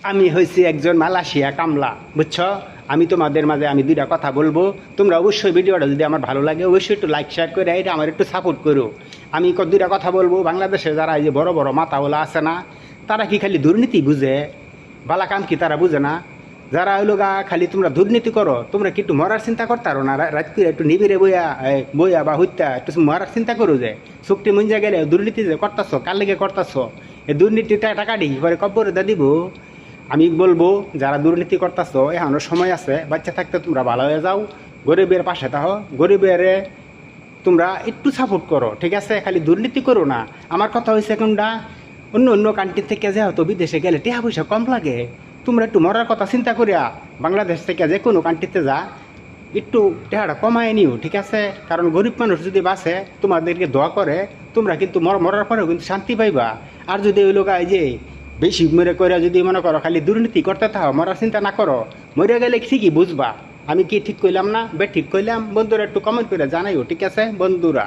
আমি হয়েছি একজন মালয়েশিয়া কামলা, বুঝছো? আমি তোমাদের মাঝে আমি দুইটা কথা বলবো। তোমরা অবশ্যই ভিডিওটা যদি আমার ভালো লাগে অবশ্যই একটু লাইক শেয়ার করে এটা আমার একটু সাপোর্ট করো। আমি দুইটা কথা বলবো। বাংলাদেশে যারা এই যে বড় বড় মাথাওয়ালা আছে না, তারা কি খালি দুর্নীতি বুঝে? বালা কাম কি তারা বুঝে না? যারা হইলো গা খালি তোমরা দুর্নীতি করো, তোমরা কি একটু মরার চিন্তা করতারো না? রাত করে একটু নিবিড়ে বইয়া বইয়া বা হইতা একটু মরার চিন্তা করো যে চুক্তি মঞ্জা গেলে দুর্নীতি যে করতেছ, কার লেগে করতেছ? এই দুর্নীতিটা টাকা দিই পরে কব্বরে দা দিব। আমি বলবো যারা দুর্নীতি করতেছ এখনো সময় আছে, বাচ্চা থাকতে তোমরা ভালো হয়ে যাও, গরিবের পাশে থাকো, গরিবের তোমরা একটু সাপোর্ট করো, ঠিক আছে? খালি দুর্নীতি করো না। আমার কথা হয়েছে কোনটা, অন্য অন্য কান্ট্রি থেকে যেহেতু বিদেশে গেলে টাকা পয়সা কম লাগে, তোমরা একটু মরার কথা চিন্তা করিয়া বাংলাদেশ থেকে যে কোনো কান্ট্রিতে যা একটু টাকাটা কমায় নিও, ঠিক আছে? কারণ গরিব মানুষ যদি বাঁচে তোমাদেরকে দোয়া করে, তোমরা কিন্তু মরার পরেও কিন্তু শান্তি পাইবা। আর যদি ওই লোক এই যে বেশি মরে করে যদি মনে করো খালি দুর্নীতি করতে থাকো, মরার চিন্তা না করো, মরে গেলে ঠিকই বুঝবা। আমি কি ঠিক কইলাম না? ঠিক কইলাম? বন্ধুরা একটু কমেন্ট করে জানাইও, ঠিক আছে বন্ধুরা?